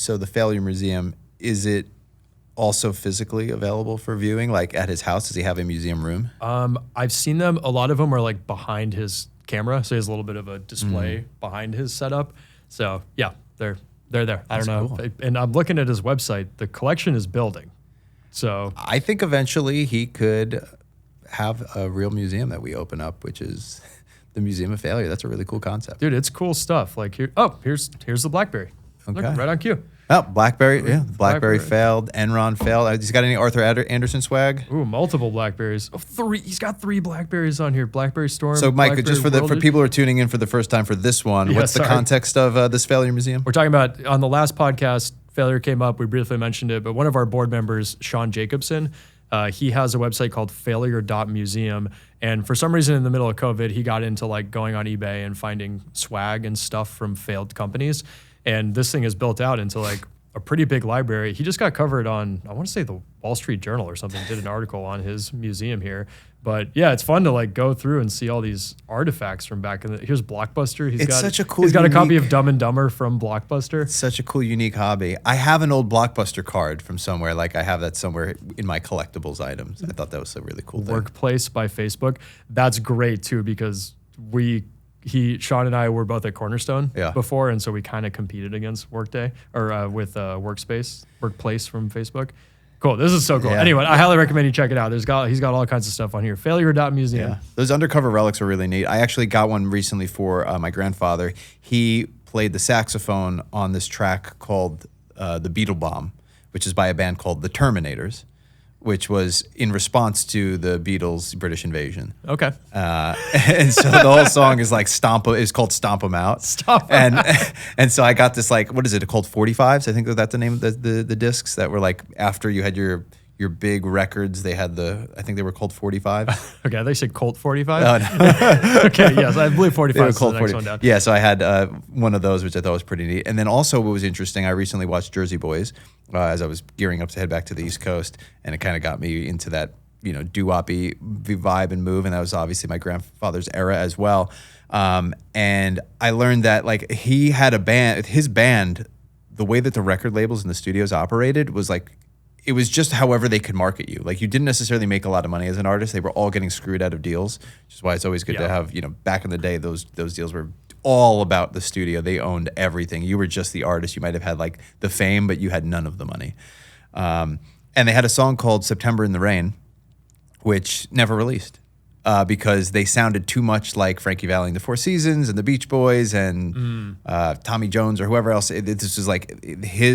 So the Failure Museum, is it also physically available for viewing, like at his house? Does he have a museum room? I've seen them. A lot of them are like behind his camera, so he has a little bit of a display behind his setup. So yeah, they're there. I don't know. Cool. And I'm looking at his website. The collection is building. So I think eventually he could have a real museum that we open up, which is the Museum of Failure. That's a really cool concept. dude, it's cool stuff. Like here's the BlackBerry. Okay. Look, right on cue. Oh, BlackBerry, yeah. BlackBerry failed. Enron failed. He's got any Arthur Anderson swag? Ooh, multiple BlackBerries. Oh, 3. He's got 3 BlackBerries on here. BlackBerry Storm. So, Mike, BlackBerry just for people who are tuning in for the first time for this one, what's the context of this Failure Museum? We're talking about, on the last podcast, Failure came up. We briefly mentioned it, but one of our board members, Sean Jacobson, he has a website called failure.museum. And for some reason in the middle of COVID, he got into like going on eBay and finding swag and stuff from failed companies. And this thing is built out into like a pretty big library. He just got covered on, I want to say the Wall Street Journal or something, did an article on his museum here. But yeah, it's fun to like go through and see all these artifacts from back in the, here's Blockbuster. He's got a copy of Dumb and Dumber from Blockbuster. It's such a cool, unique hobby. I have an old Blockbuster card from somewhere. Like I have that somewhere in my collectibles items. I thought that was a really cool thing. Workplace by Facebook. That's great too, because Sean and I were both at Cornerstone before, and so we kind of competed against Workday or with Workplace from Facebook. Cool. This is so cool. Yeah. Anyway, I highly recommend you check it out. He's got all kinds of stuff on here. Failure.museum. Yeah. Those undercover relics are really neat. I actually got one recently for my grandfather. He played the saxophone on this track called The Beetle Bomb, which is by a band called The Terminators, which was in response to the Beatles' British invasion. Okay. And so the whole song is like is called Stomp 'Em Out. Stomp 'Em Out. And so I got this like, what is it called? 45s? I think that's the name of the discs that were like after you had your big records, they had I think they were called 45s. Okay, they said Colt 45? Oh, no. Okay, yes, I believe 45 is the next one down. Yeah, so I had one of those, which I thought was pretty neat. And then also what was interesting, I recently watched Jersey Boys as I was gearing up to head back to the East Coast, and it kind of got me into that, doo-woppy vibe and move, and that was obviously my grandfather's era as well. And I learned that like he had a band, his band, the way that the record labels and the studios operated was like, it was just however they could market you. Like you didn't necessarily make a lot of money as an artist. They were all getting screwed out of deals, which is why it's always good to have, back in the day, those deals were all about the studio. They owned everything. You were just the artist. You might have had like the fame, but you had none of the money. And they had a song called September in the Rain, which never released because they sounded too much like Frankie Valli and the Four Seasons and the Beach Boys and Tommy Jones or whoever else. This was like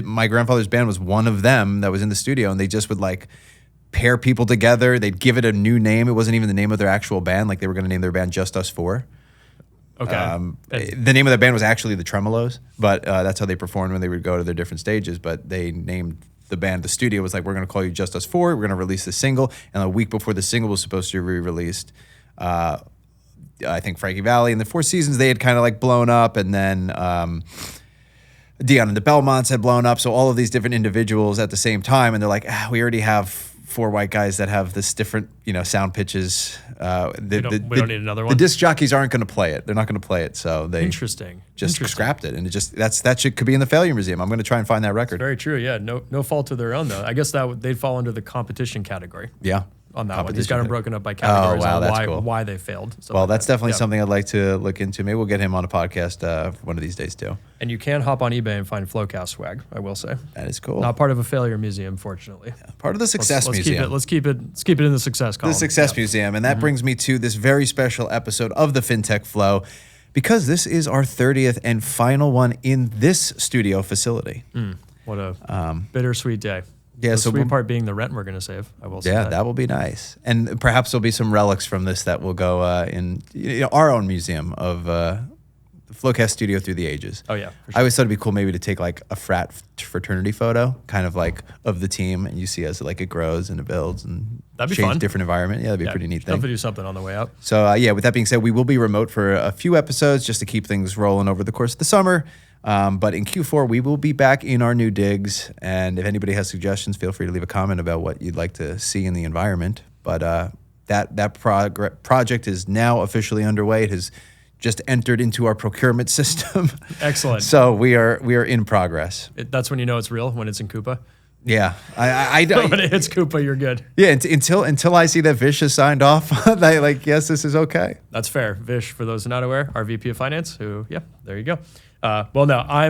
my grandfather's band was one of them that was in the studio, and they just would like pair people together. They'd give it a new name. It wasn't even the name of their actual band. Like they were going to name their band Just Us Four. Okay. The name of the band was actually the Tremolos, but that's how they performed when they would go to their different stages. But they named the band, the studio was like, we're going to call you Just Us Four. We're going to release the single. And a week before the single was supposed to be re-released, I think Frankie Valli and the Four Seasons, they had kind of like blown up. And then Dion and the Belmonts had blown up. So all of these different individuals at the same time. And they're like, we already have 4 white guys that have this different, sound pitches. We don't need another one. The disc jockeys aren't going to play it. They're not going to play it. So they just scrapped it. And could be in the Failure Museum. I'm going to try and find that record. It's very true. Yeah. No fault of their own though. I guess that they'd fall under the competition category. Yeah. On that one. He's got them broken up by categories that's cool. Why they failed. Well, that's definitely something I'd like to look into. Maybe we'll get him on a podcast one of these days too. And you can hop on eBay and find FloQast swag, I will say. That is cool. Not part of a Failure Museum, fortunately. Yeah, part of the Success Museum. Let's keep it in the Success column. The Success Museum. And that brings me to this very special episode of the Fintech Flo, because this is our 30th and final one in this studio facility. What a bittersweet day. Yeah, the sweet part being the rent we're going to save. I will say that. Yeah, that will be nice. And perhaps there'll be some relics from this that will go in our own museum of the FloQast Studio through the ages. Oh, yeah. For sure. I always thought it'd be cool maybe to take like a fraternity photo, kind of like of the team, and you see as like it grows and it builds and that'd be fun. Different environment. Yeah, that'd be a pretty neat thing. Have to do something on the way out. So, with that being said, we will be remote for a few episodes just to keep things rolling over the course of the summer. But in Q4, we will be back in our new digs. And if anybody has suggestions, feel free to leave a comment about what you'd like to see in the environment. But that project is now officially underway. It has just entered into our procurement system. Excellent. So we are in progress. That's when you know it's real, when it's in Coupa. Yeah, I don't. When it hits Coupa, you're good. Yeah, until I see that Vish is signed off, I like, yes, this is okay. That's fair. Vish, for those who are not aware, our VP of Finance, who, yeah, there you go. Well, no, I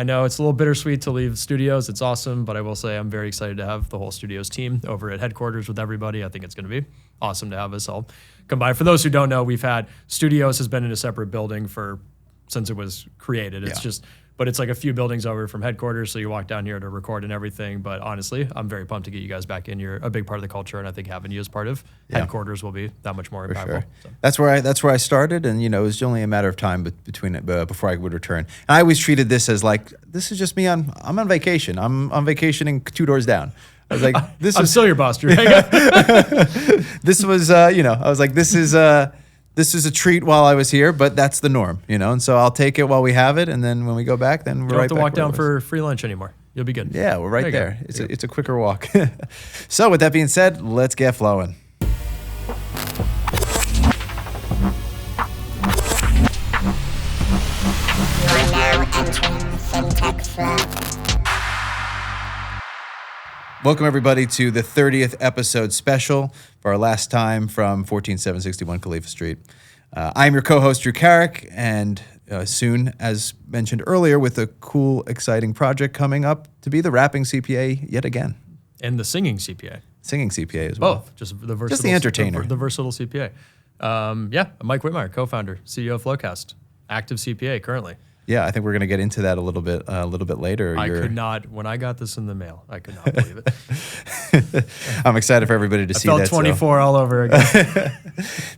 know it's a little bittersweet to leave studios. It's awesome, but I will say I'm very excited to have the whole studios team over at headquarters with everybody. I think it's going to be awesome to have us all combined. For those who don't know, studios has been in a separate building since it was created. It's but it's like a few buildings over from headquarters, so you walk down here to record and everything. But honestly, I'm very pumped to get you guys back in. You're a big part of the culture, and I think having you as part of headquarters will be that much more impactful. Sure. So. That's where I started, and it was only a matter of time before I would return. And I always treated this as like, this is just me I'm on vacation. I'm on vacationing 2 doors down. I was like, I'm still your boss, Drew. This was I was like, this is a treat while I was here, but that's the norm, and so I'll take it while we have it, and then when we go back, then we're You don't right have to back walk where it down was. for free lunch anymore. You'll be good. Yeah, we're right there. It's a quicker walk. So with that being said, let's get flowing. You are now entering Fintech Flo. Welcome, everybody, to the 30th episode special for our last time from 14761 Khalifa Street. I'm your co-host, Drew Carrick, and soon, as mentioned earlier, with a cool, exciting project coming up to be the rapping CPA yet again. And the singing CPA. Singing CPA as well. Both. Just the versatile. Just the entertainer. The versatile CPA. Mike Whitmire, co-founder, CEO of FloQast, active CPA currently. Yeah, I think we're going to get into that a little bit later. I could not, when I got this in the mail, I could not believe it. I'm excited for everybody to see felt that. 24 all over again.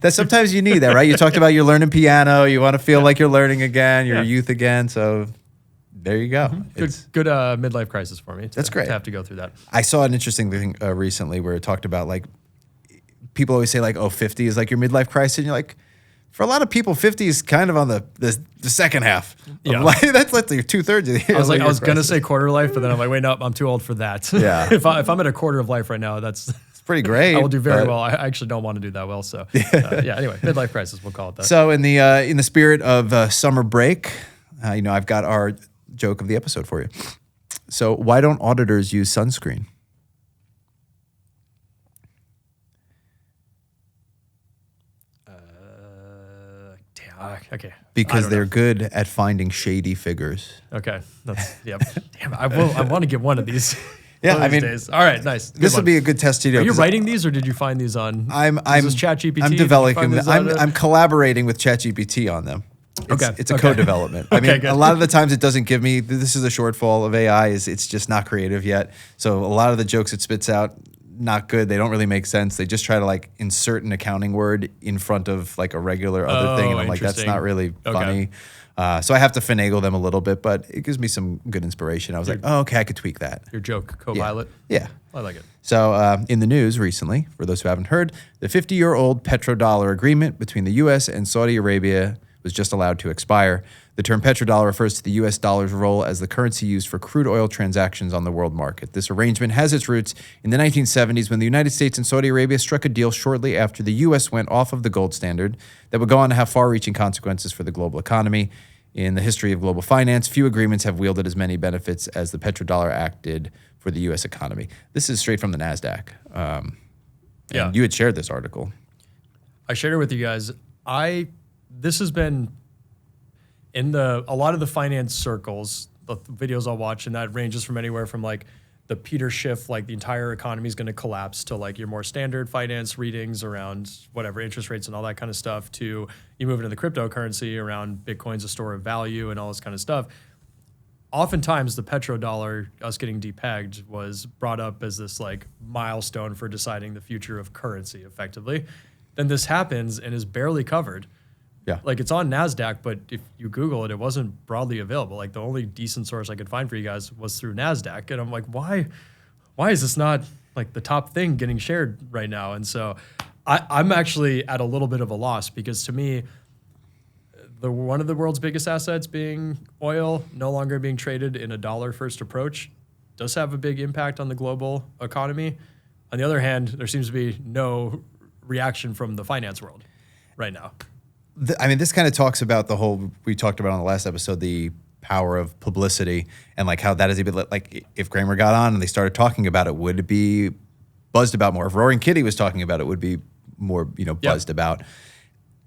That sometimes you need that, right? You talked about you're learning piano. You want to feel like you're learning again. You're a youth again. So there you go. Good midlife crisis for me. That's great. To have to go through that. I saw an interesting thing recently where it talked about like people always say like, oh, 50 is like your midlife crisis. And you're like, for a lot of people, 50 is kind of on the second half of life. That's like 2/3 of the year. I was going to say quarter life, but then I'm like, wait, no, I'm too old for that. Yeah. if I'm at a quarter of life right now, it's pretty great. I will do very well. I actually don't want to do that well. So anyway, midlife crisis, we'll call it that. So in the spirit of summer break, I've got our joke of the episode for you. So why don't auditors use sunscreen? Okay. Because they're good at finding shady figures. Okay. Yep. Damn, I want to get one of these. Yeah, I mean, days. All right, nice. This would be a good test studio. Are you writing these, or did you find these on? I'm ChatGPT. I'm developing them. I'm collaborating with ChatGPT on them. It's a co-development. I mean, a lot of the times it doesn't give me. This is a shortfall of AI. It's just not creative yet. So a lot of the jokes it spits out, not good. They don't really make sense. They just try to like insert an accounting word in front of like a regular other thing, and I'm like, that's not really funny. So I have to finagle them a little bit, but it gives me some good inspiration. I was like, oh, okay, I could tweak that. Your joke co-pilot. Yeah. I like it. So in the news recently, for those who haven't heard, the 50-year-old petrodollar agreement between the U.S. and Saudi Arabia was just allowed to expire. The term petrodollar refers to the U.S. dollar's role as the currency used for crude oil transactions on the world market. This arrangement has its roots in the 1970s when the United States and Saudi Arabia struck a deal shortly after the U.S. went off of the gold standard that would go on to have far-reaching consequences for the global economy. In the history of global finance, few agreements have wielded as many benefits as the petrodollar act did for the U.S. economy. This is straight from the NASDAQ. And you had shared this article. I shared it with you guys. This has been in a lot of the finance circles, the videos I'll watch, and that ranges from anywhere from like the Peter Schiff, like the entire economy is going to collapse, to like your more standard finance readings around whatever interest rates and all that kind of stuff, to you move into the cryptocurrency around Bitcoin's a store of value and all this kind of stuff. Oftentimes the petrodollar, us getting depegged, was brought up as this like milestone for deciding the future of currency effectively. Then this happens and is barely covered. Yeah. Like it's on NASDAQ, but if you Google it, it wasn't broadly available. Like the only decent source I could find for you guys was through NASDAQ. And I'm like, why is this not like the top thing getting shared right now? And so I'm actually at a little bit of a loss, because to me, one of the world's biggest assets being oil, no longer being traded in a dollar first approach, does have a big impact on the global economy. On the other hand, there seems to be no reaction from the finance world right now. I mean, this kind of talks about the whole, we talked about on the last episode, the power of publicity and like how that is a bit like if Kramer got on and they started talking about it, would it be buzzed about more? If Roaring Kitty was talking about it, would be more, buzzed about.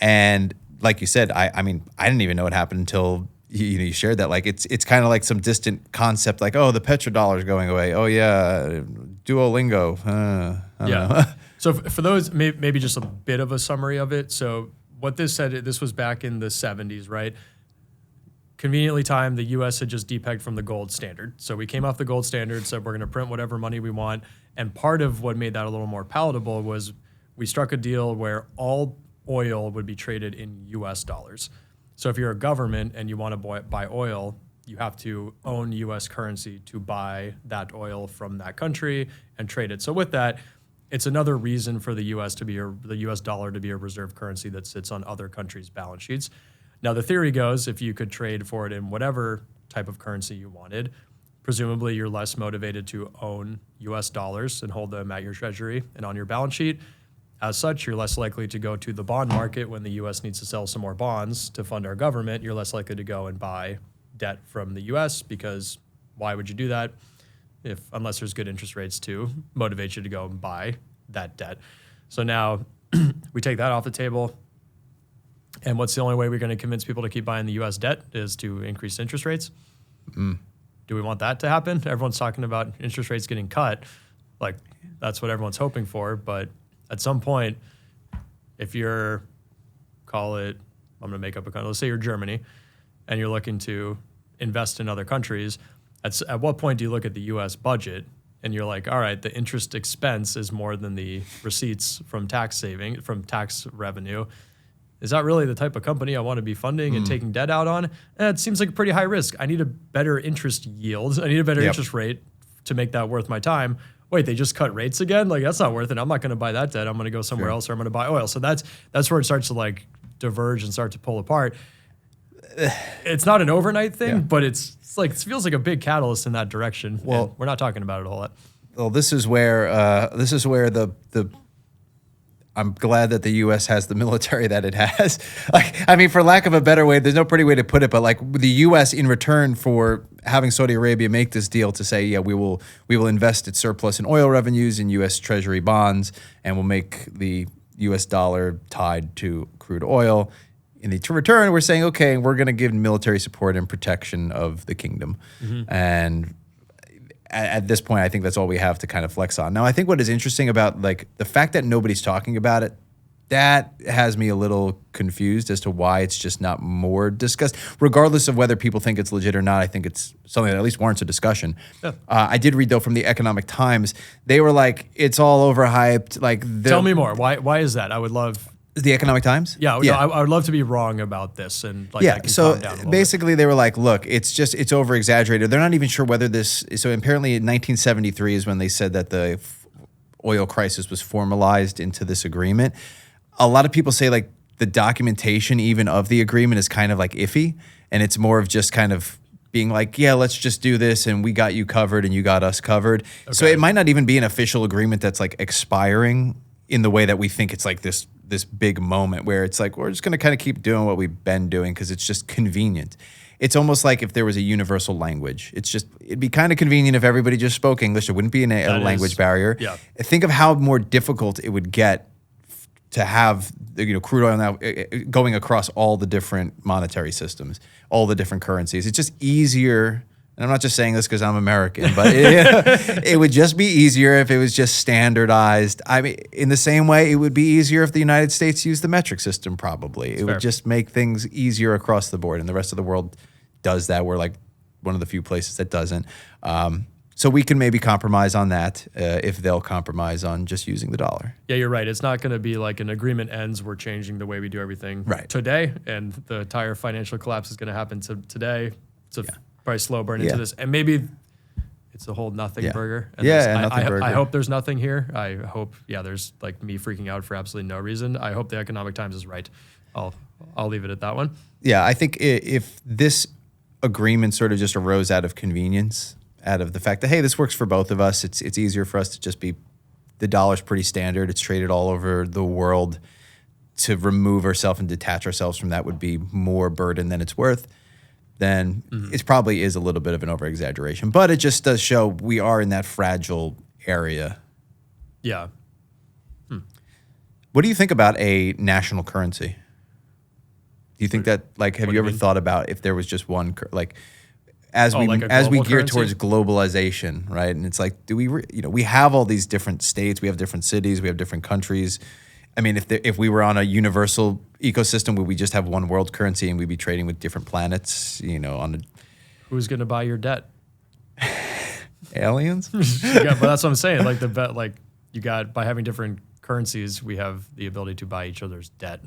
And like you said, I mean, I didn't even know what happened until you shared that. Like it's kind of like some distant concept, like, oh, the petrodollar is going away. Oh yeah, Duolingo. I don't know. So for those, maybe just a bit of a summary of it. So what this said, this was back in the 70s, right? Conveniently timed, the U.S. had just depegged from the gold standard. So we came off the gold standard, said we're going to print whatever money we want. And part of what made that a little more palatable was we struck a deal where all oil would be traded in U.S. dollars. So if you're a government and you want to buy oil, you have to own U.S. currency to buy that oil from that country and trade it. So with that, it's another reason for the U.S. the U.S. dollar to be a reserve currency that sits on other countries' balance sheets. Now, the theory goes if you could trade for it in whatever type of currency you wanted, presumably you're less motivated to own U.S. dollars and hold them at your treasury and on your balance sheet. As such, you're less likely to go to the bond market when the U.S. needs to sell some more bonds to fund our government. You're less likely to go and buy debt from the U.S. because why would you do that unless there's good interest rates to motivate you to go and buy that debt? So now we take that off the table. And what's the only way we're going to convince people to keep buying the U.S. debt is to increase interest rates? Do we want that to happen? Everyone's talking about interest rates getting cut. Like, that's what everyone's hoping for. But at some point, if you're, I'm going to make up a country, let's say you're Germany, and you're looking to invest in other countries, at what point do you look at the U.S. budget and you're like, all right, the interest expense is more than the receipts from tax revenue. Is that really the type of company I want to be funding and taking debt out on? It seems like a pretty high risk. I need a better interest yield. I need a better interest rate to make that worth my time. Wait, they just cut rates again? Like, that's not worth it. I'm not going to buy that debt. I'm going to go somewhere else, or I'm going to buy oil. So that's where it starts to like diverge and start to pull apart. It's not an overnight thing, but it's like, it feels like a big catalyst in that direction. Well, we're not talking about it a whole lot. Well, this is where the I'm glad that the U.S. has the military that it has. Like, I mean, for lack of a better way, there's no pretty way to put it, but like the U.S. in return for having Saudi Arabia make this deal to say, yeah, we will invest its surplus in oil revenues in U.S. Treasury bonds, and we'll make the U.S. dollar tied to crude oil. In the return, we're saying, okay, we're going to give military support and protection of the kingdom. And at this point, I think that's all we have to kind of flex on. Now, I think what is interesting about like the fact that nobody's talking about it, that has me a little confused as to why it's just not more discussed. Regardless of whether people think it's legit or not, I think it's something that at least warrants a discussion. Yeah. I did read, though, from the Economic Times, they were like, it's all overhyped. Like, tell me more. Why is that? I would love... The Economic Times? Yeah. No, I would love to be wrong about this. And like, I can calm down a little basically they were like, look, it's over exaggerated. They're not even sure whether this, so apparently in 1973 is when they said that the oil crisis was formalized into this agreement. A lot of people say like the documentation even of the agreement is kind of like iffy, and it's more of just kind of being like, yeah, let's just do this and we got you covered and you got us covered. Okay. So it might not even be an official agreement that's like expiring in the way that we think it's like this big moment where it's like, we're just going to kind of keep doing what we've been doing because it's just convenient. It's almost like if there was a universal language. It'd be kind of convenient if everybody just spoke English. There wouldn't be a language barrier. Yeah. Think of how more difficult it would get to have crude oil now going across all the different monetary systems, all the different currencies. It's just easier. And I'm not just saying this because I'm American, but it would just be easier if it was just standardized. I mean, in the same way, it would be easier if the United States used the metric system, probably. It would just make things easier across the board. And the rest of the world does that. We're like one of the few places that doesn't. So we can maybe compromise on that if they'll compromise on just using the dollar. Yeah, you're right. It's not going to be like an agreement ends, we're changing the way we do everything today, and the entire financial collapse is going to happen today. It's probably slow burn into this, and maybe it's a whole nothing burger. And nothing burger. I hope there's nothing here. I hope, there's like me freaking out for absolutely no reason. I hope the Economic Times is right. I'll leave it at that one. Yeah, I think if this agreement sort of just arose out of convenience, out of the fact that, hey, this works for both of us. It's easier for us to just be, the dollar's pretty standard. It's traded all over the world. to remove ourselves and detach ourselves from that would be more burden than it's worth, then it probably is a little bit of an over-exaggeration. But it just does show we are in that fragile area. Yeah. What do you think about a national currency? Do you think that, like, have you ever thought about if there was just one, as we gear towards globalization, right? And it's like, do we, we have all these different states, we have different cities, we have different countries. I mean, if we were on a universal ecosystem, would we just have one world currency and we'd be trading with different planets? Who's going to buy your debt? Aliens? Yeah, but that's what I'm saying. Like by having different currencies, we have the ability to buy each other's debt.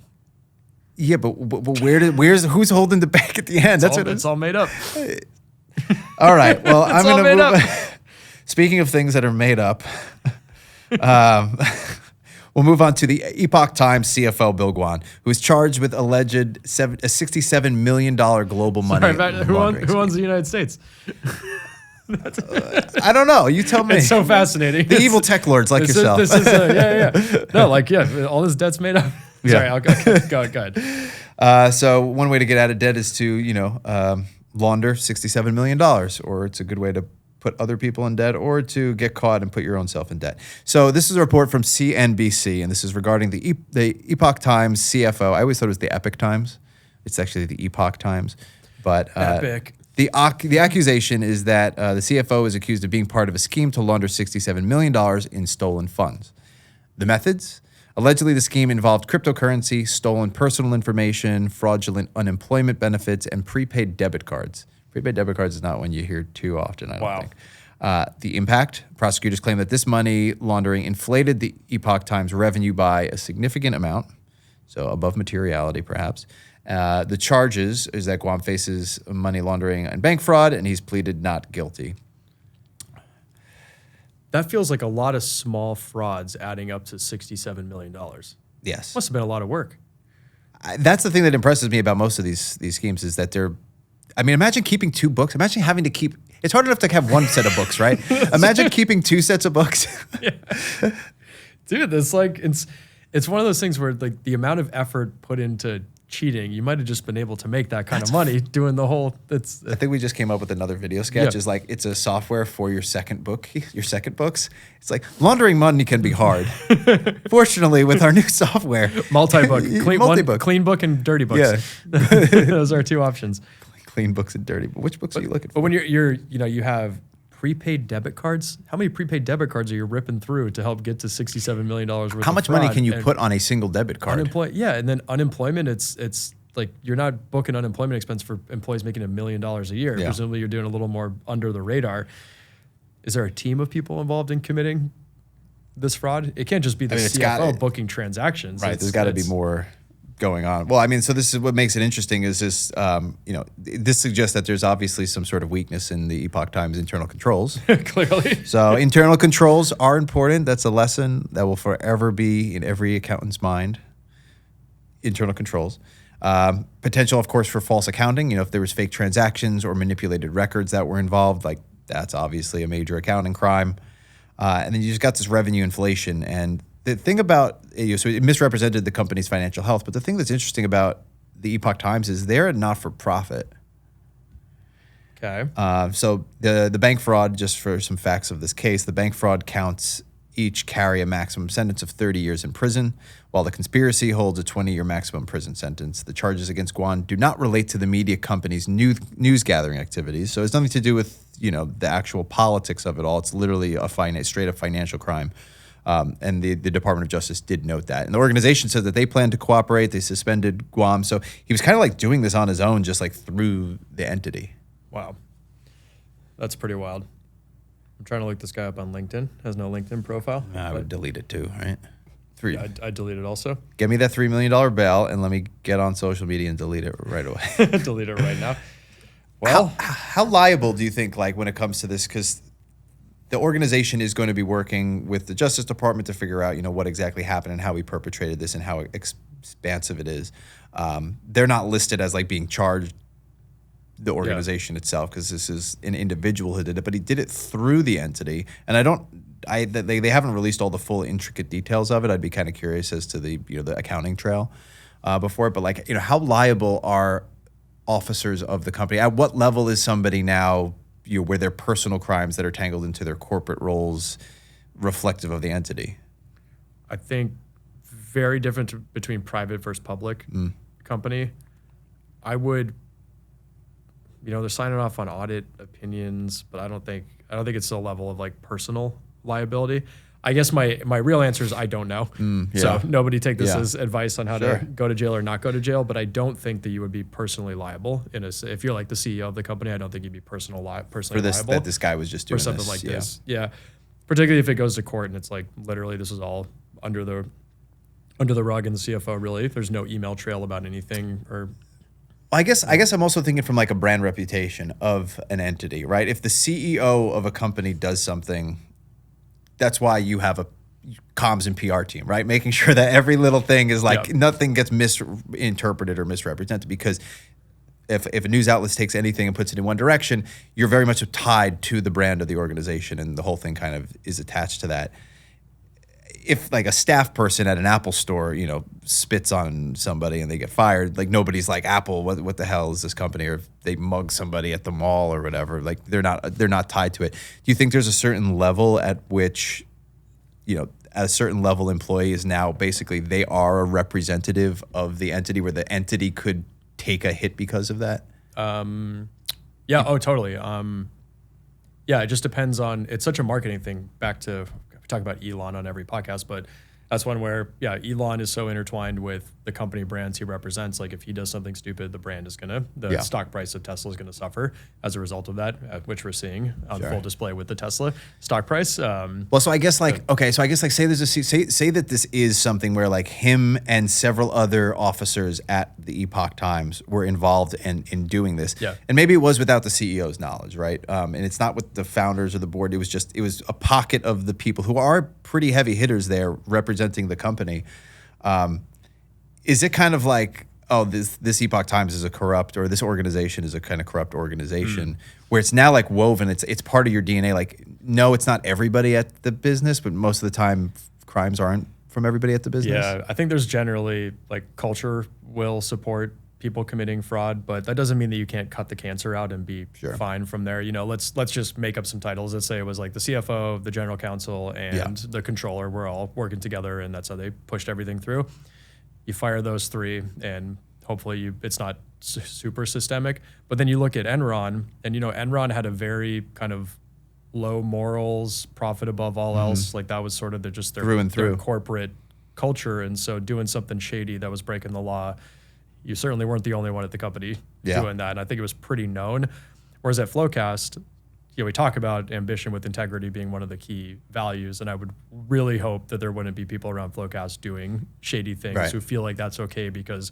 Yeah, but who's holding the bank at the end? It's all made up. All right. Well, I'm going to move. Speaking of things that are made up, we'll move on to the Epoch Times CFO Bill Guan, who is charged with alleged $67 million global money. Sorry, who owns the United States? I don't know. You tell me. It's so fascinating. The evil tech lords like yourself. No, all this debt's made up. Sorry, I'll go ahead. So one way to get out of debt is to, launder $67 million, or it's a good way to put other people in debt, or to get caught and put your own self in debt. So this is a report from CNBC, and this is regarding the Epoch Times CFO. I always thought it was the Epic Times. It's actually the Epoch Times. But Epic. The accusation is that the CFO is accused of being part of a scheme to launder $67 million in stolen funds. The methods? Allegedly, the scheme involved cryptocurrency, stolen personal information, fraudulent unemployment benefits, and prepaid debit cards. Prepaid debit cards is not one you hear too often, I don't think. The impact? Prosecutors claim that this money laundering inflated the Epoch Times revenue by a significant amount, so above materiality perhaps. The charges is that Guam faces money laundering and bank fraud, and he's pleaded not guilty. That feels like a lot of small frauds adding up to $67 million. Yes. Must have been a lot of work. That's the thing that impresses me about most of these schemes is that they're, I mean, imagine keeping two books. Imagine having to keep, it's hard enough to have one set of books, right? Imagine keeping two sets of books. Dude, it's one of those things where like the amount of effort put into cheating, you might have just been able to make that kind of money doing the whole. I think we just came up with another video sketch. Is like it's a software for your second books. It's like laundering money can be hard. Fortunately, with our new software, multi-book, clean book and dirty books. Yeah, those are two options. Clean books and dirty. Which books are you looking for? But when you have prepaid debit cards. How many prepaid debit cards are you ripping through to help get to $67 million worth of fraud? How much money can you put on a single debit card? And then unemployment, it's like you're not booking unemployment expense for employees making $1 million a year. Yeah. Presumably you're doing a little more under the radar. Is there a team of people involved in committing this fraud? It can't just be the CFO booking transactions. Right, there's got to be more going on. Well, I mean, so this is what makes it interesting is this, this suggests that there's obviously some sort of weakness in the Epoch Times internal controls. Clearly. So internal controls are important. That's a lesson that will forever be in every accountant's mind. Internal controls. Potential, of course, for false accounting. If there was fake transactions or manipulated records that were involved, like that's obviously a major accounting crime. And then you just got this revenue inflation. And the thing about, so it misrepresented the company's financial health, but the thing that's interesting about the Epoch Times is they're a not-for-profit. Okay. So the bank fraud, just for some facts of this case, the bank fraud counts each carry a maximum sentence of 30 years in prison, while the conspiracy holds a 20-year maximum prison sentence. The charges against Guan do not relate to the media company's news gathering activities, so it's nothing to do with the actual politics of it all. It's literally a straight-up financial crime. And the Department of Justice did note that. And the organization said that they plan to cooperate. They suspended Guam. So he was kind of like doing this on his own, just like through the entity. Wow. That's pretty wild. I'm trying to look this guy up on LinkedIn. Has no LinkedIn profile. I would delete it too, right? Yeah, I delete it also. Give me that $3 million bail and let me get on social media and delete it right away. Delete it right now. Well, how liable do you think, like, when it comes to this? Because the organization is going to be working with the Justice Department to figure out, what exactly happened and how we perpetrated this and how expansive it is. They're not listed as like being charged, the organization itself, because this is an individual who did it, but he did it through the entity. And I don't they haven't released all the full intricate details of it. I'd be kind of curious as to the the accounting trail before it. But like how liable are officers of the company? At what level is somebody now where their personal crimes that are tangled into their corporate roles reflective of the entity? I think very different between private versus public company. I would, they're signing off on audit opinions, but I don't think it's the level of like personal liability. I guess my real answer is I don't know. So nobody take this as advice on how to go to jail or not go to jail. But I don't think that you would be personally liable if you're like the CEO of the company. I don't think you'd be personally liable that this guy was just doing for something like this. Yeah, particularly if it goes to court and it's like literally this is all under the rug and the CFO. Really, there's no email trail about anything or. I guess I'm also thinking from like a brand reputation of an entity, right? If the CEO of a company does something, that's why you have a comms and PR team, right? Making sure that every little thing is like nothing gets misinterpreted or misrepresented, because if a news outlet takes anything and puts it in one direction, you're very much tied to the brand of the organization, and the whole thing kind of is attached to that. If like a staff person at an Apple store, spits on somebody and they get fired, like nobody's like, Apple, what the hell is this company? Or if they mug somebody at the mall or whatever, like they're not tied to it. Do you think there's a certain level at which, at a certain level employee is now basically they are a representative of the entity where the entity could take a hit because of that? Yeah. Oh, totally. Yeah. It just depends on, it's such a marketing thing. Back to, talk about Elon on every podcast, but that's one where, Elon is so intertwined with the company brands he represents. Like if he does something stupid, the brand is the stock price of Tesla is going to suffer as a result of that, which we're seeing on full display with the Tesla stock price. So I guess say say that this is something where like him and several other officers at the Epoch Times were involved in doing this. Yeah. And maybe it was without the CEO's knowledge, right? And it's not with the founders or the board. It was a pocket of the people who are pretty heavy hitters there representing the company. Is it kind of like, this Epoch Times is a corrupt, or this organization is a kind of corrupt organization, where it's now like woven, it's part of your DNA. Like, no, it's not everybody at the business, but most of the time crimes aren't from everybody at the business. Yeah, I think there's generally like culture will support people committing fraud, but that doesn't mean that you can't cut the cancer out and be fine from there. Let's just make up some titles. Let's say it was like the CFO, the general counsel, and the controller were all working together, and that's how they pushed everything through. You fire those three, and hopefully it's not super systemic. But then you look at Enron, and Enron had a very kind of low morals, profit above all else. Like that was sort of their corporate culture, and so doing something shady that was breaking the law. You certainly weren't the only one at the company doing that, and I think it was pretty known. Whereas at FloQast, we talk about ambition with integrity being one of the key values, and I would really hope that there wouldn't be people around FloQast doing shady things who feel like that's okay because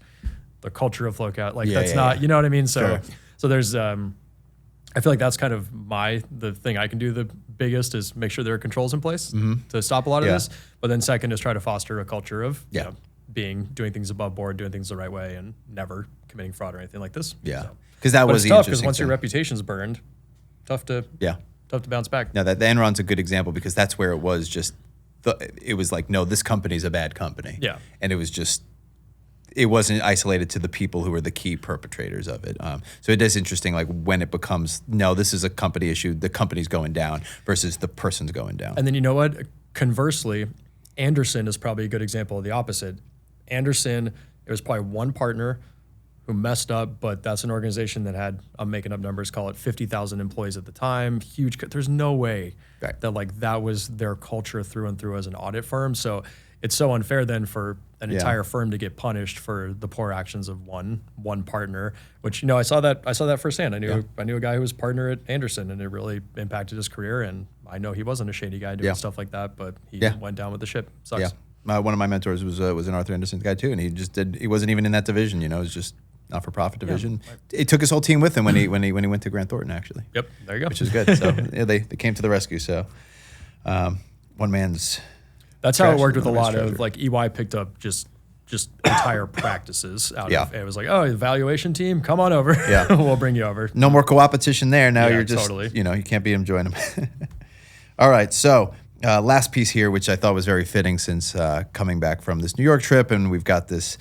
the culture of FloQast, that's not, you know what I mean? So there's, I feel like that's kind of the thing I can do the biggest is make sure there are controls in place to stop a lot of this. But then second is try to foster a culture of doing things above board, doing things the right way, and never committing fraud or anything like this. Yeah, because that was tough. Because once your reputation's burned, tough to bounce back. Now that the Enron's a good example because that's where it was just it was like, no, this company's a bad company. Yeah, and it wasn't isolated to the people who were the key perpetrators of it. So it is interesting, like when it becomes, no, this is a company issue. The company's going down versus the person's going down. And then you know what? Conversely, Anderson is probably a good example of the opposite. Anderson, it was probably one partner who messed up, but that's an organization that had, I'm making up numbers, call it 50,000 employees at the time. Huge. There's no way that that was their culture through and through as an audit firm. So it's so unfair then for an entire firm to get punished for the poor actions of one partner. Which I saw that firsthand. I knew a guy who was partner at Anderson, and it really impacted his career. And I know he wasn't a shady guy doing stuff like that, but he went down with the ship. Sucks. Yeah. One of my mentors was an Arthur Anderson guy too, and he wasn't even in that division. It was just not-for-profit division. It took his whole team with him when he went to Grant Thornton, actually. Yep, there you go. Which is good. So they came to the rescue. So one man's. That's how it worked with a lot of like EY picked up just entire practices out of it. Was like, oh, the valuation team, come on over. Yeah, we'll bring you over. No more co-opetition there. Now you're just you can't be enjoying them. All right, so. last piece here, which I thought was very fitting since coming back from this New York trip, and we've got this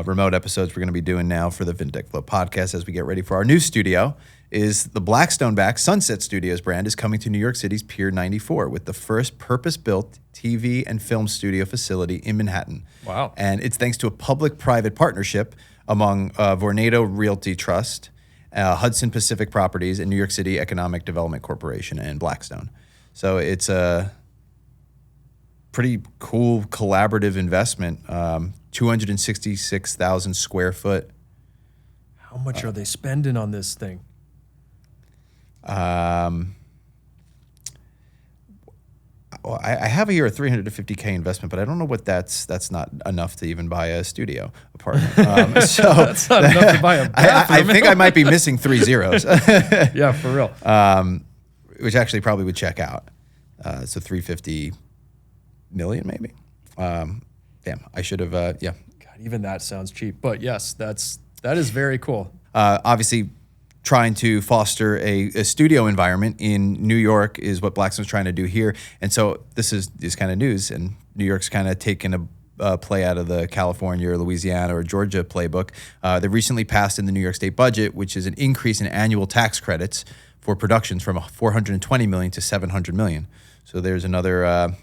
remote episodes we're going to be doing now for the Fintech Flo podcast as we get ready for our new studio, is the Blackstone-backed Sunset Studios brand is coming to New York City's Pier 94 with the first purpose-built TV and film studio facility in Manhattan. Wow. And it's thanks to a public-private partnership among Vornado Realty Trust, Hudson Pacific Properties, and New York City Economic Development Corporation and Blackstone. So it's a pretty cool collaborative investment, 266,000 square foot. How much are they spending on this thing? Well, I have here a $350K investment, but I don't know what that's not enough to even buy a studio apartment. So That's not enough to buy a I think I might be missing 3 zeros. Yeah, for real. Which actually probably would check out. So 350 million maybe. Damn, I should have. Yeah. God, even that sounds cheap. But yes, that is very cool. Obviously, trying to foster a studio environment in New York is what Blackstone's trying to do here. And so this is kind of news, and New York's kind of taken a play out of the California or Louisiana or Georgia playbook. They recently passed in the New York State budget, which is an increase in annual tax credits for productions from $420 million to $700 million. So there's another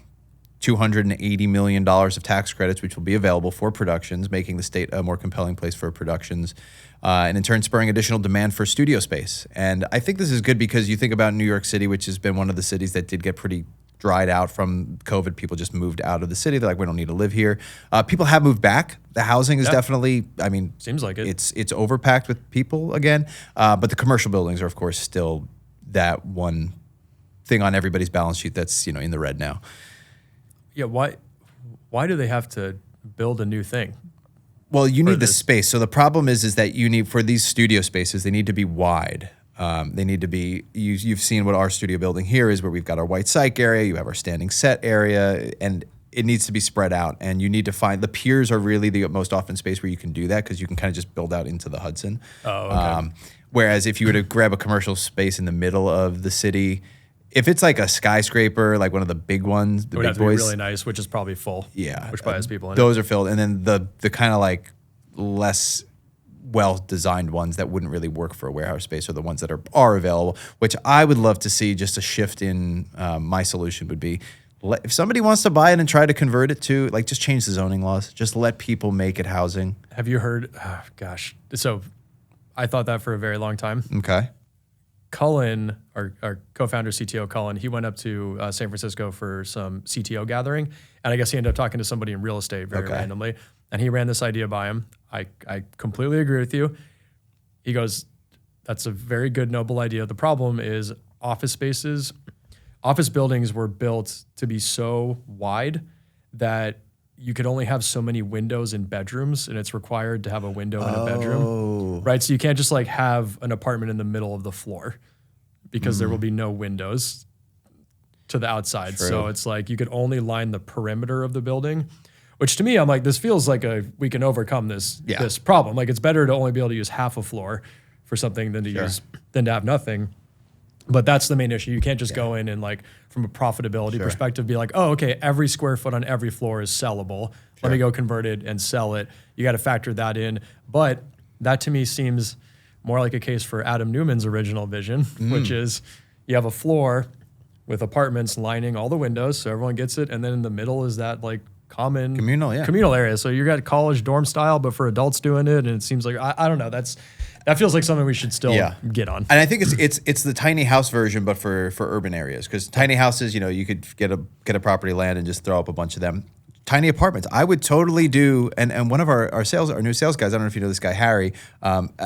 $280 million of tax credits, which will be available for productions, making the state a more compelling place for productions, and in turn spurring additional demand for studio space. And I think this is good because you think about New York City, which has been one of the cities that did get pretty dried out from COVID. People just moved out of the city. They're like, we don't need to live here. People have moved back. The housing is definitely, I mean, seems like it. It's overpacked with people again. But the commercial buildings are, of course, still that one thing on everybody's balance sheet that's, in the red now. Yeah, why do they have to build a new thing? Well, you need the space. So the problem is that you need, for these studio spaces, they need to be wide. They need to be, you've seen what our studio building here is, where we've got our white cyc area, you have our standing set area, and it needs to be spread out. And you need to find, the piers are really the most often space where you can do that, because you can kind of just build out into the Hudson. Oh, okay. Whereas if you were to grab a commercial space in the middle of the city, if it's like a skyscraper, like one of the big ones, the It would big have to be boys, really nice, which is probably full. yeah, Which probably has people in it. those are filled. And then the kind of like less well-designed ones that wouldn't really work for a warehouse space are the ones that are available, which I would love to see. Just a shift in my solution would be, if somebody wants to buy it and try to convert it to, like, just change the zoning laws. Just let people make it housing. Have you heard? Oh, gosh. So I thought that for a very long time. Okay. Cullen, our co-founder, CTO Cullen, he went up to San Francisco for some CTO gathering, and I guess he ended up talking to somebody in real estate very randomly, and he ran this idea by him. I completely agree with you. He goes, that's a very good, noble idea. The problem is office buildings were built to be so wide that you could only have so many windows in bedrooms, and it's required to have a window in a bedroom, right? So you can't just like have an apartment in the middle of the floor, because there will be no windows to the outside. True. So it's like you could only line the perimeter of the building, which to me, I'm like, this feels like we can overcome this problem. Like, it's better to only be able to use half a floor for something than to have nothing. But that's the main issue. You can't just go in and, like, from a profitability perspective, be like, oh, okay, every square foot on every floor is sellable. Let me go convert it and sell it. You got to factor that in. But that to me seems more like a case for Adam Newman's original vision, which is you have a floor with apartments lining all the windows, so everyone gets it. And then in the middle is that, like, common communal area. So you got college dorm style, but for adults doing it. And it seems like, I don't know, that feels like something we should still get on. And I think it's the tiny house version, but for urban areas, because tiny houses, you could get a property land and just throw up a bunch of them. Tiny apartments, I would totally do. And one of our new sales guys, I don't know if you know this guy, Harry.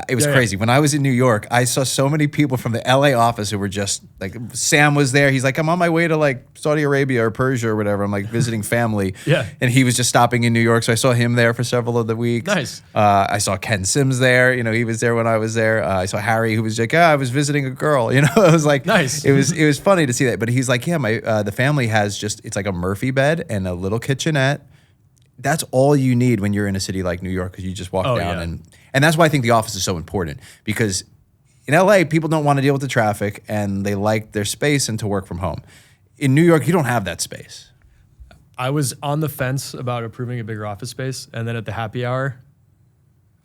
It was crazy. When I was in New York, I saw so many people from the LA office who were just like, Sam was there. He's like, I'm on my way to like Saudi Arabia or Persia or whatever. I'm like visiting family. And he was just stopping in New York. So I saw him there for several of the weeks. Nice. I saw Ken Sims there. He was there when I was there. I saw Harry, who was like, I was visiting a girl. It was like, nice. It was funny to see that. But he's like, the family has it's like a Murphy bed and a little kitchenette. That's all you need when you're in a city like New York, because you just walk down and that's why I think the office is so important, because in LA people don't want to deal with the traffic and they like their space and to work from home. in New York, you don't have that space. I was on the fence about approving a bigger office space, and then at the happy hour,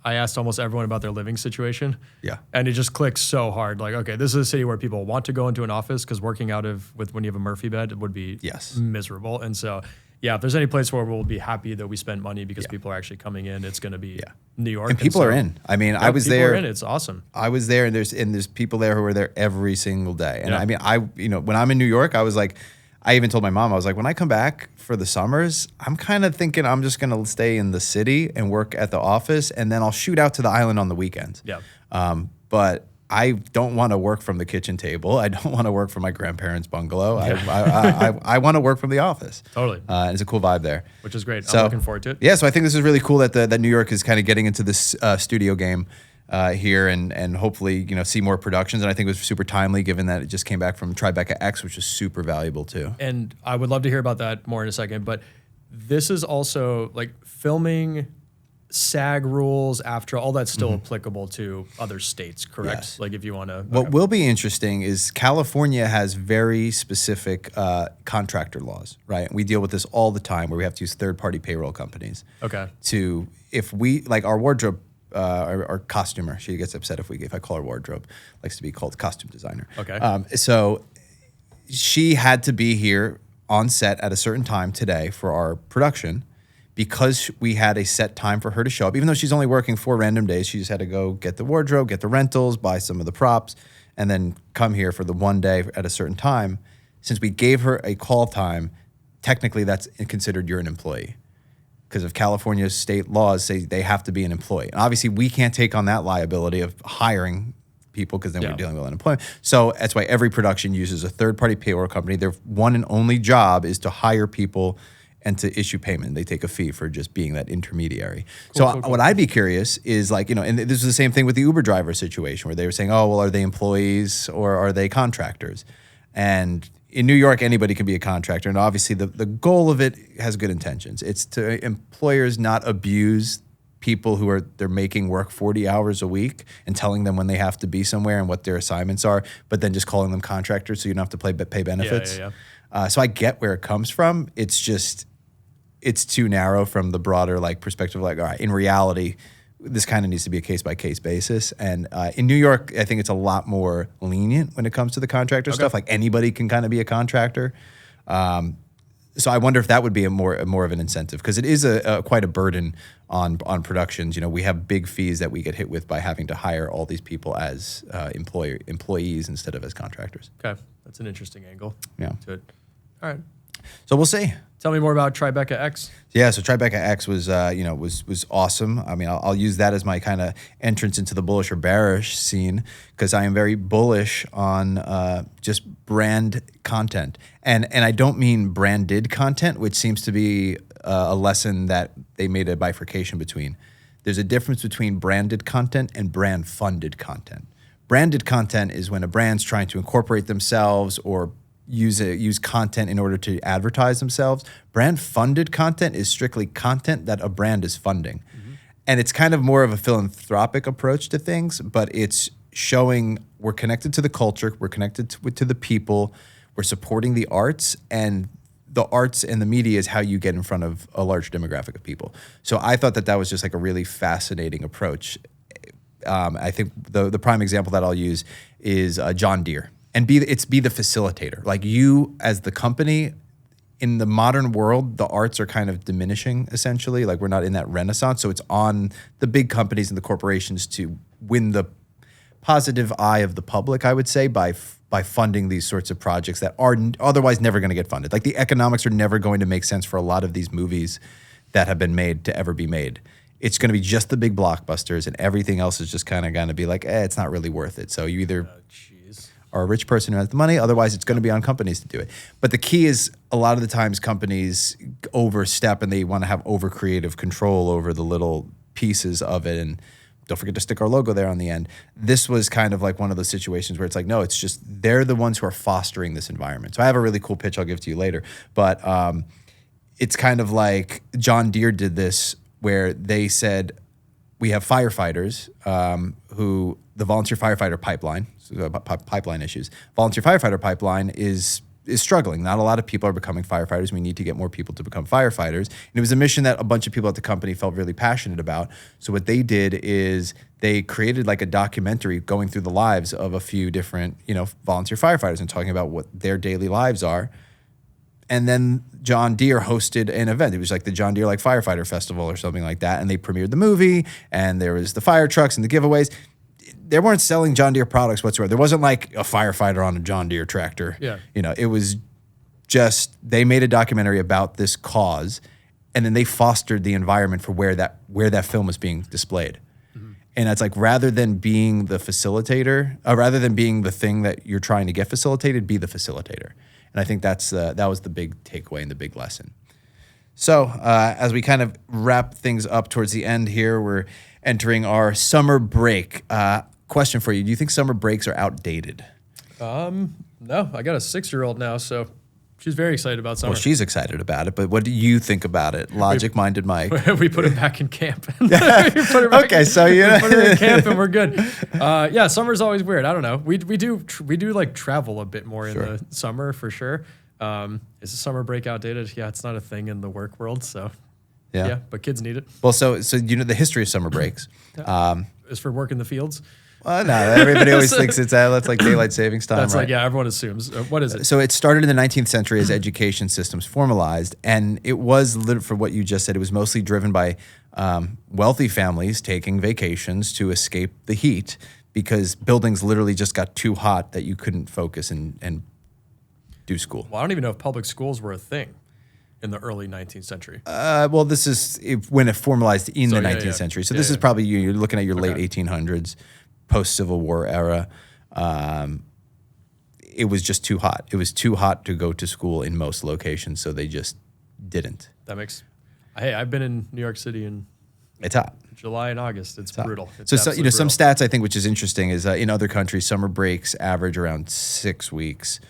I asked almost everyone about their living situation. Yeah. And it just clicked so hard. Like, okay, this is a city where people want to go into an office because working out of when you have a Murphy bed would be miserable. And so, yeah, if there's any place where we'll be happy that we spent money because people are actually coming in, it's going to be New York. And people are in. I mean, I was people there. Are in. It's awesome. I was there, and there's people there who are there every single day. And I mean, when I'm in New York, I was like, I even told my mom, I was like, when I come back for the summers, I'm kind of thinking I'm just going to stay in the city and work at the office, and then I'll shoot out to the island on the weekends. Yeah. But I don't want to work from the kitchen table. I don't want to work from my grandparents' bungalow. I want to work from the office. Totally. And it's a cool vibe there. Which is great. So, I'm looking forward to it. Yeah, so I think this is really cool that New York is kind of getting into this studio game here and hopefully, see more productions. And I think it was super timely given that it just came back from Tribeca X, which is super valuable too. And I would love to hear about that more in a second. But this is also like filming SAG rules after all that's still applicable to other states, correct? Yes. Like if you want to. What will be interesting is California has very specific contractor laws, right? We deal with this all the time where we have to use third-party payroll companies. Okay. If we, like our wardrobe, our costumer, she gets upset if I call her wardrobe, likes to be called costume designer. Okay. So she had to be here on set at a certain time today for our production because we had a set time for her to show up. Even though she's only working 4 random days, she just had to go get the wardrobe, get the rentals, buy some of the props, and then come here for the one day at a certain time. Since we gave her a call time, technically that's considered you're an employee. Because of California's state laws say they have to be an employee. And obviously, we can't take on that liability of hiring people because then we're dealing with unemployment. So that's why every production uses a third-party payroll company. Their one and only job is to hire people and to issue payment. They take a fee for just being that intermediary. Cool. What I'd be curious is and this is the same thing with the Uber driver situation where they were saying, oh, well, are they employees or are they contractors? And in New York, anybody can be a contractor. And obviously the goal of it has good intentions. It's to employers not abuse people they're making work 40 hours a week and telling them when they have to be somewhere and what their assignments are, but then just calling them contractors so you don't have to pay benefits. So I get where it comes from. It's just, it's too narrow from the broader perspective. All right, in reality, this kind of needs to be a case-by-case basis. And in New York, I think it's a lot more lenient when it comes to the contractor stuff. Like anybody can kind of be a contractor. So I wonder if that would be more of an incentive because it is quite a burden on productions. We have big fees that we get hit with by having to hire all these people as employees instead of as contractors. Okay, that's an interesting angle. Yeah. To it. All right. So we'll see. Tell me more about Tribeca X. Yeah, so Tribeca X was was awesome. I mean, I'll use that as my kind of entrance into the bullish or bearish scene because I am very bullish on just brand content, and I don't mean branded content, which seems to be a lesson that they made a bifurcation between. There's a difference between branded content and brand funded content. Branded content is when a brand's trying to incorporate themselves or use content in order to advertise themselves. Brand funded content is strictly content that a brand is funding. And it's kind of more of a philanthropic approach to things, but it's showing we're connected to the culture, we're connected to the people, we're supporting the arts, and the arts and the media is how you get in front of a large demographic of people. So I thought that was just a really fascinating approach. I think the prime example that I'll use is John Deere. And be the facilitator. Like you as the company, in the modern world, the arts are kind of diminishing essentially. Like we're not in that renaissance. So it's on the big companies and the corporations to win the positive eye of the public, I would say, by funding these sorts of projects that are otherwise never going to get funded. Like the economics are never going to make sense for a lot of these movies that have been made to ever be made. It's going to be just the big blockbusters and everything else is just kind of going to be like, it's not really worth it. So you either are a rich person who has the money. Otherwise, it's going to be on companies to do it. But the key is a lot of the times companies overstep and they want to have over creative control over the little pieces of it. And don't forget to stick our logo there on the end. This was kind of like one of those situations where it's like, no, it's just they're the ones who are fostering this environment. So I have a really cool pitch I'll give to you later. But it's kind of like John Deere did this where they said, we have firefighters who the volunteer firefighter pipeline, pipeline issues. Volunteer firefighter pipeline is is struggling. Not a lot of people are becoming firefighters. We need to get more people to become firefighters. And it was a mission that a bunch of people at the company felt really passionate about. So what they did is they created like a documentary going through the lives of a few different, volunteer firefighters and talking about what their daily lives are. And then John Deere hosted an event. It was like the John Deere like Firefighter Festival or something like that. And they premiered the movie, and there was the fire trucks and the giveaways. They weren't selling John Deere products whatsoever. There wasn't like a firefighter on a John Deere tractor. Yeah. It was just, they made a documentary about this cause, and then they fostered the environment for where that film was being displayed. Mm-hmm. And it's like, rather than being the facilitator, rather than being the thing that you're trying to get facilitated, be the facilitator. And I think that was the big takeaway and the big lesson. So as we kind of wrap things up towards the end here, we're entering our summer break. Question for you. Do you think summer breaks are outdated? No, I got a 6-year-old now, so she's very excited about summer. Well, she's excited about it, but what do you think about it? Logic-minded Mike. We put him back in camp. Okay, so we put her in camp and we're good. Yeah, summer's always weird. I don't know. We do like travel a bit more in the summer for sure. Is the summer break outdated? Yeah, it's not a thing in the work world, so yeah, but kids need it. Well, so the history of summer breaks. Is for work in the fields. No, everybody always thinks it's that's like daylight savings time. That's right? Everyone assumes. What is it? So it started in the 19th century as education systems formalized, and it was, for what you just said, it was mostly driven by wealthy families taking vacations to escape the heat because buildings literally just got too hot that you couldn't focus and do school. Well, I don't even know if public schools were a thing in the early 19th century. Well, this is when it formalized in the 19th century. So this is probably you're looking at your late 1800s. Post-Civil War era, it was just too hot. It was too hot to go to school in most locations, so they just didn't. Hey, I've been in New York City in it's hot. July and August. It's brutal. It's so some stats I think which is interesting is in other countries summer breaks average around 6 weeks,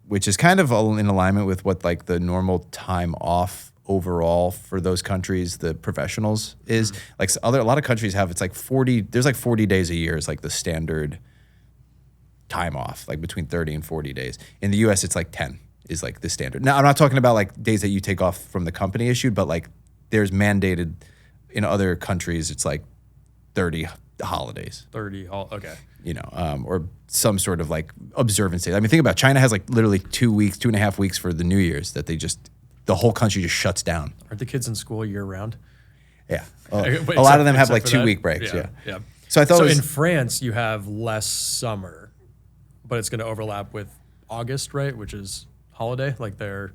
which is kind of in alignment with what like the normal time off overall for those countries, the professionals is. Like a lot of countries have, it's like 40, there's like 40 days a year is like the standard time off, like between 30 and 40 days. In the US, it's like 10 is like the standard. Now, I'm not talking about like days that you take off from the company issued, but like there's mandated in other countries, it's like 30 holidays. Okay. Or some sort of like observance day. I mean, think about it. China has like literally 2.5 weeks for the New Year's that the whole country just shuts down. Aren't the kids in school year round? Yeah. A lot of them have like 2-week breaks. Yeah. So I thought in France, you have less summer, but it's going to overlap with August, right? Which is holiday. Like they're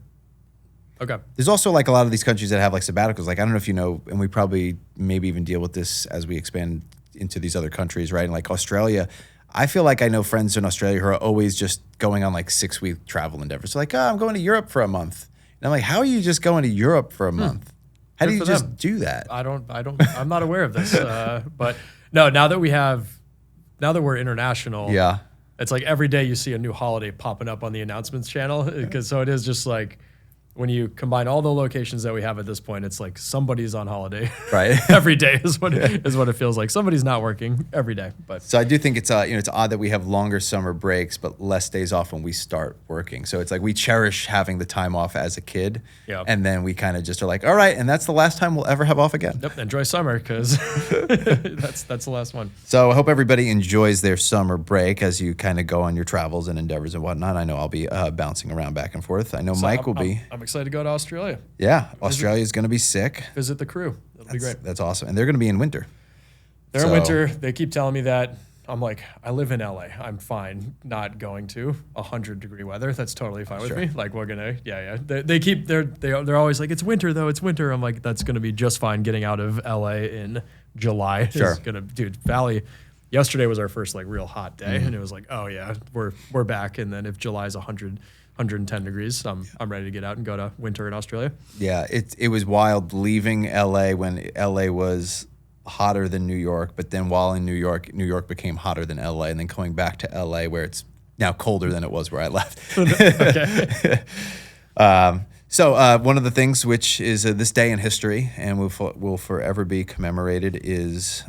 okay. There's also like a lot of these countries that have like sabbaticals. Like, I don't know if you know, and we probably maybe even deal with this as we expand into these other countries, right? And like Australia, I feel like I know friends in Australia who are always just going on like 6-week travel endeavors. So like, I'm going to Europe for a month. And I'm like, how are you just going to Europe for a month? How do you just do that? I'm not aware of this. But no, now that we're international, it's like every day you see a new holiday popping up on the announcements channel. So it is just like, when you combine all the locations that we have at this point, it's like somebody's on holiday. Right. Every day is what it feels like. Somebody's not working every day. But so I do think it's it's odd that we have longer summer breaks but less days off when we start working. So it's like we cherish having the time off as a kid, and then we kind of just are like, all right, and that's the last time we'll ever have off again. Yep. Enjoy summer because that's the last one. So I hope everybody enjoys their summer break as you kind of go on your travels and endeavors and whatnot. I know I'll be bouncing around back and forth. I know Mike will be. I'm excited to go to Australia. Yeah, Australia is going to be sick. Visit the crew. It'll be great. That's awesome. And they're going to be in winter. They're in winter. They keep telling me that. I'm like, I live in LA. I'm fine not going to 100-degree weather. That's totally fine with me. Like we're gonna, they're always like, it's winter though. It's winter. I'm like, that's gonna be just fine. Getting out of LA in July is gonna, Valley. Yesterday was our first like real hot day, and it was like, oh yeah, we're back. And then if July's 110 degrees, I'm ready to get out and go to winter in Australia. Yeah, it was wild leaving LA when LA was hotter than New York, but then while in New York became hotter than LA, and then coming back to LA where it's now colder than it was where I left. Okay. So one of the things which is this day in history and will forever be commemorated is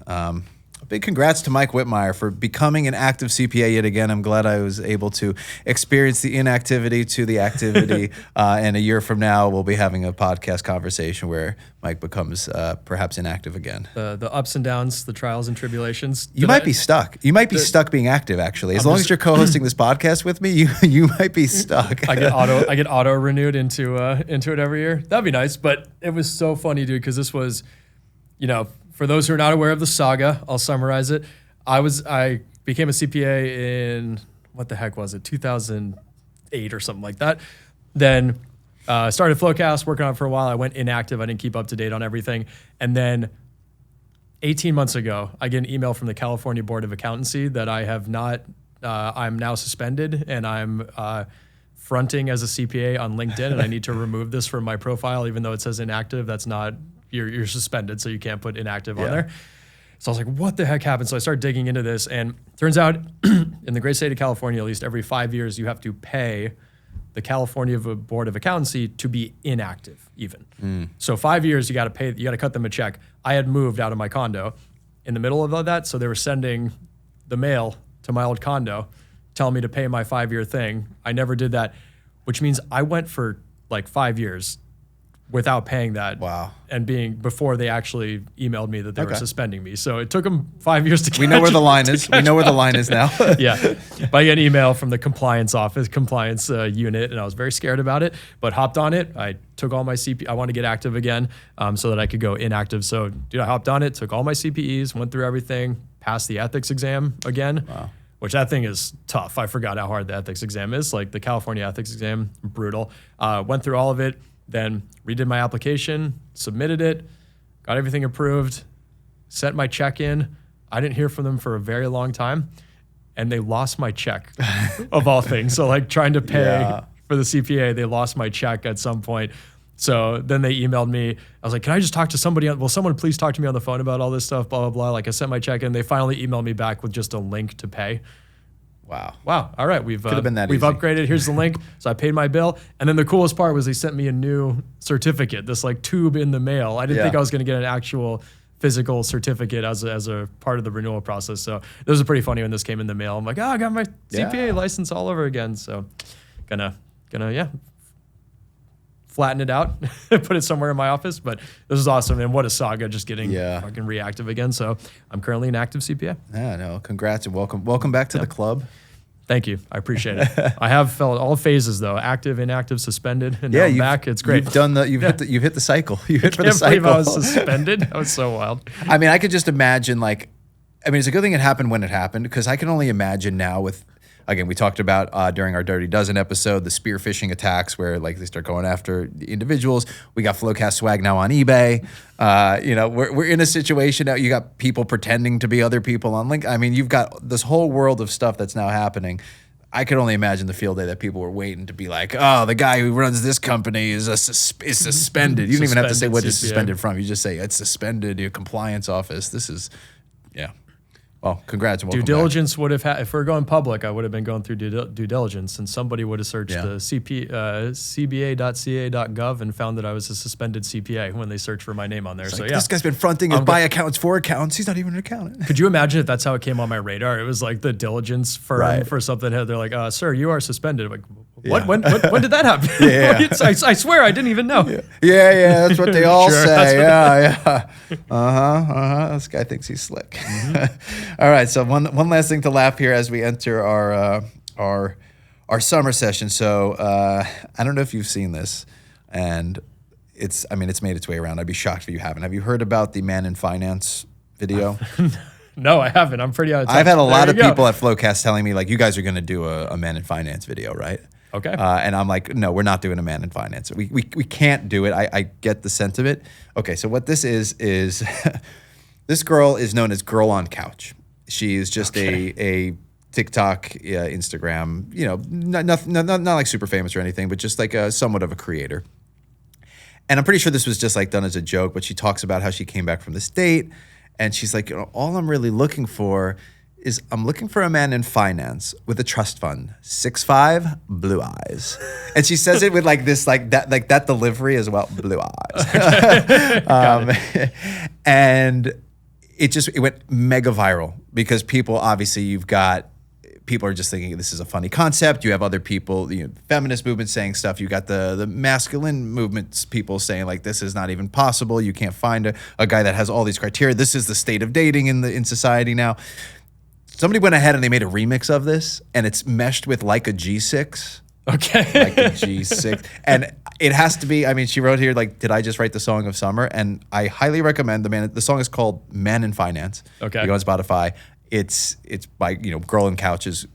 big congrats to Mike Whitmire for becoming an active CPA yet again. I'm glad I was able to experience the inactivity to the activity. And a year from now, we'll be having a podcast conversation where Mike becomes perhaps inactive again. The ups and downs, the trials and tribulations. You might be stuck. You might be stuck being active, actually. As long as you're co-hosting this podcast with me, you might be stuck. I get auto renewed into it every year. That'd be nice. But it was so funny, dude, because this was, for those who are not aware of the saga, I'll summarize it. I became a CPA in, what the heck was it, 2008 or something like that. Then started FloQast, working on it for a while. I went inactive. I didn't keep up to date on everything. And then 18 months ago, I get an email from the California Board of Accountancy that I have not, I'm now suspended, and I'm fronting as a CPA on LinkedIn, and I need to remove this from my profile, even though it says inactive. That's not, you're suspended, so you can't put inactive on there. So I was like, what the heck happened? So I started digging into this, and turns out in the great state of California, at least every 5 years, you have to pay the California Board of Accountancy to be inactive even. So 5 years, you got to cut them a check. I had moved out of my condo in the middle of that, so they were sending the mail to my old condo, telling me to pay my 5-year thing. I never did that, which means I went for like 5 years without paying that. Wow. And before they actually emailed me that they were suspending me. So it took them 5 years to catch. We know where the line is. We know where the line is now. Yeah. But I get an email from the compliance unit, and I was very scared about it, but hopped on it. I took all my I want to get active again so that I could go inactive. So dude, I hopped on it, took all my CPEs, went through everything, passed the ethics exam again. Wow. Which that thing is tough. I forgot how hard the ethics exam is. Like the California ethics exam, brutal. Went through all of it, then redid my application, submitted it, got everything approved, sent my check in. I didn't hear from them for a very long time, and they lost my check of all things. So like trying to pay for the CPA, they lost my check at some point. So then they emailed me. I was like, can I just talk to somebody? Will someone please talk to me on the phone about all this stuff, blah, blah, blah. Like I sent my check in. They finally emailed me back with just a link to pay. Wow. All right. We've easy. upgraded. Here's the link. So I paid my bill. And then the coolest part was they sent me a new certificate, this like tube in the mail. I didn't think I was going to get an actual physical certificate as a part of the renewal process. So it was pretty funny when this came in the mail. I'm like, I got my CPA license all over again. So gonna flatten it out, put it somewhere in my office. But this is awesome. And what a saga just getting fucking reactive again. So I'm currently an active CPA. Yeah, no, congrats and welcome back to the club. Thank you. I appreciate it. I have felt all phases though, active, inactive, suspended, and now I'm back. It's great. You've done you've hit the cycle. You hit for the cycle. I can't believe I was suspended. That was so wild. I mean, I could just imagine it's a good thing it happened when it happened, because I can only imagine now with, again, we talked about during our Dirty Dozen episode, the spear phishing attacks where like they start going after individuals. We got FloQast swag now on eBay. We're in a situation now. You got people pretending to be other people on LinkedIn. I mean, you've got this whole world of stuff that's now happening. I could only imagine the field day that people were waiting to be like, oh, the guy who runs this company is suspended. You don't even have to say what it's suspended from. You just say it's suspended. Your compliance office. This is, Well, congrats and welcome Due diligence would have had, if we're going public, I would have been going through due diligence, and somebody would have searched the cba.ca.gov and found that I was a suspended CPA when they searched for my name on there. So this guy's been fronting his buy accounts for accounts. He's not even an accountant. Could you imagine if that's how it came on my radar? It was like the diligence firm for something. They're like, sir, you are suspended. I'm like, what? When did that happen? I swear I didn't even know. Yeah, that's what they all say. This guy thinks he's slick. Mm-hmm. All right, so one last thing to laugh here as we enter our summer session. So I don't know if you've seen this, and it's made its way around. I'd be shocked if you haven't. Have you heard about the Man in Finance video? No, I haven't. I'm pretty out of touch. I've had a lot of people at FloQast telling me like, you guys are going to do a Man in Finance video, right? Okay. And I'm like, no, we're not doing a Man in Finance. We can't do it. I get the sentiment. Okay, so what this is this girl is known as Girl on Couch. She is just a TikTok, Instagram, not like super famous or anything, but just like somewhat of a creator. And I'm pretty sure this was just like done as a joke, but she talks about how she came back from this date, and she's like, all I'm really looking for is I'm looking for a man in finance with a trust fund, 6'5", blue eyes. And she says it with like this, like that delivery as well, blue eyes. And it went mega viral because people obviously people are just thinking this is a funny concept. You have other people, feminist movement saying stuff. You got the masculine movements people saying like this is not even possible. You can't find a guy that has all these criteria. This is the state of dating in society now. Somebody went ahead and they made a remix of this, and it's meshed with like a G6. Okay. Like a G6. And it has to be, I mean, she wrote here, like, did I just write the song of summer? And I highly recommend the song is called Man in Finance. Okay. You go on Spotify. It's by, Girl on Couch is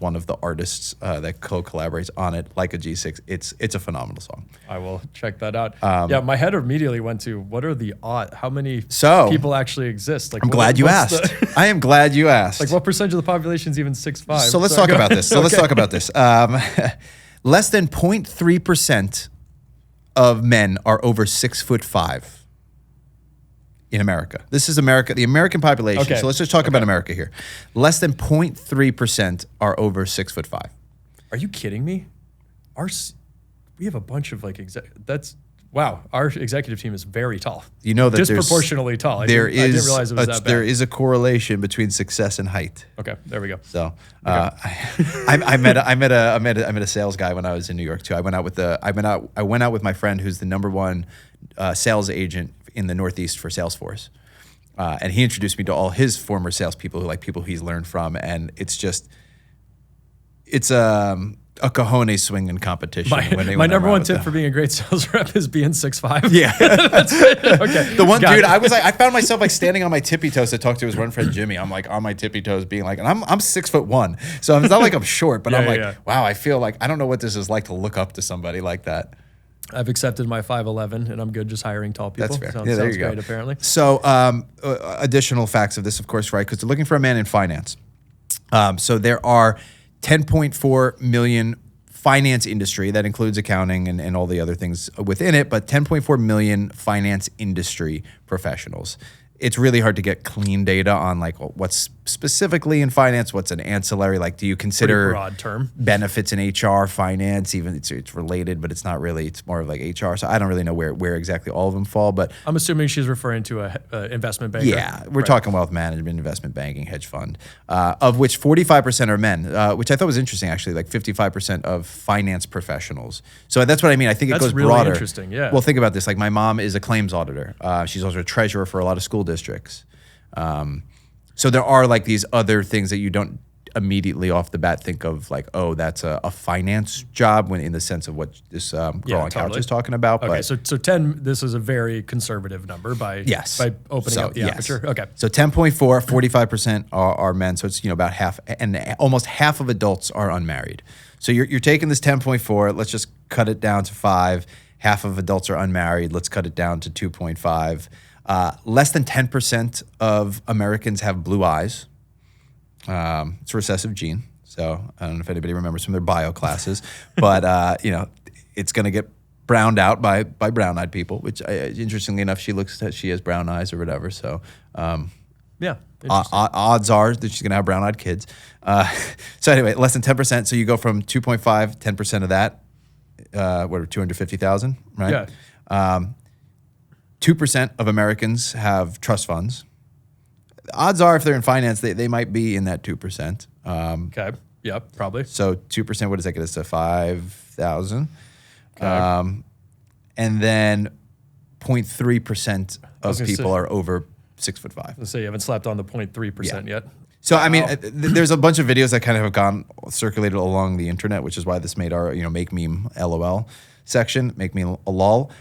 one of the artists that co-collaborates on it, like a G6. It's a phenomenal song. I will check that out. My head immediately went to what are the odds? How many people actually exist? Like, I'm glad you asked. I am glad you asked. Like, what percentage of the population is even 6'5"? So let's talk about this. Let's talk about this. Less than 0.3% of men are over 6'5" in America. This is America, the American population. Okay. So let's just talk about America here. Less than 0.3% are over 6'5". Are you kidding me? We have a bunch of wow. Our executive team is very tall. You know that disproportionately tall. I didn't realize it was that bad. There is a correlation between success and height. Okay, there we go. So I met a sales guy when I was in New York too. I went out with my friend who's the number 1 sales agent in the Northeast for Salesforce, and he introduced me to all his former salespeople, people he's learned from, and it's a cojones swinging competition. My number 1 tip for being a great sales rep is being 6'5". Yeah. That's it. Okay. The one dude, I found myself like standing on my tippy toes to talk to his one friend Jimmy. I'm like on my tippy toes being like, and I'm 6'1", so it's not like I'm short, but wow, I feel like I don't know what this is like to look up to somebody like that. I've accepted my 5'11", and I'm good just hiring tall people. That's fair. Sounds There you great, go. apparently. So additional facts of this, of course, right? Because they're looking for a man in finance. So there are 10.4 million finance industry. That includes accounting and all the other things within it, but 10.4 million finance industry professionals. It's really hard to get clean data on like what's specifically in finance, what's an ancillary. Like, do you consider pretty broad term benefits in HR, finance? Even it's related, but it's not really. It's more of like HR. So I don't really know where exactly all of them fall. But I'm assuming she's referring to a investment banker. Yeah, we're talking wealth management, investment banking, hedge fund, of which 45% are men, which I thought was interesting actually. Like 55% of finance professionals. So that's what I mean. I think it goes really broader. Interesting. Yeah. Well, think about this. Like my mom is a claims auditor. She's also a treasurer for a lot of school districts. So there are like these other things that you don't immediately off the bat think of like, oh, that's a finance job when in the sense of what this girl on couch is talking about. Okay, but so 10, this is a very conservative number by opening up the aperture. Okay. So 10.4, 45% are men. So it's, about half, and almost half of adults are unmarried. So you're taking this 10.4, let's just cut it down to 5. Half of adults are unmarried. Let's cut it down to 2.5. Less than 10% of Americans have blue eyes. It's a recessive gene. So I don't know if anybody remembers from their bio classes, but it's going to get browned out by brown-eyed people, which interestingly enough, she has brown eyes or whatever. So odds are that she's going to have brown-eyed kids. So anyway, less than 10%. So you go from 2.5, 10% of that, 250,000, right? Yeah. 2% of Americans have trust funds. Odds are if they're in finance, they might be in that 2%. Okay. Yep, probably. So 2%, what does that get us to? 5,000. Okay. And then 0.3% of people are over 6'5". Let's say you haven't slapped on the 0.3% yet. So, I mean, there's a bunch of videos that kind of have circulated along the internet, which is why this made our, make meme LOL section, make me a lol.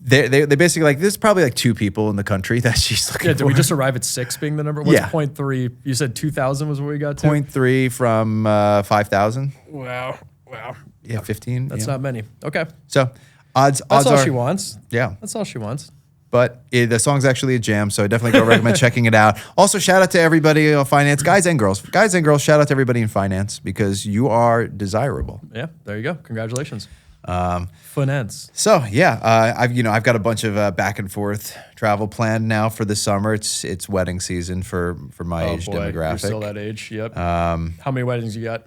They basically like, there's probably like 2 people in the country that she's looking for. Did we just arrive at 6 being the number? What's 0.3? You said 2,000 was where we got to? 0.3 from 5,000. Wow. Yeah, 15. That's not many. Okay. So odds That's all are, she wants. Yeah. That's all she wants. But the song's actually a jam, so I definitely go recommend checking it out. Also, shout out to everybody in finance, guys and girls. Guys and girls, shout out to everybody in finance because you are desirable. Yeah, there you go. Congratulations. Finance. So yeah, I've got a bunch of back and forth travel planned now for the summer. It's wedding season for my age demographic. You're still that age. Yep. How many weddings you got?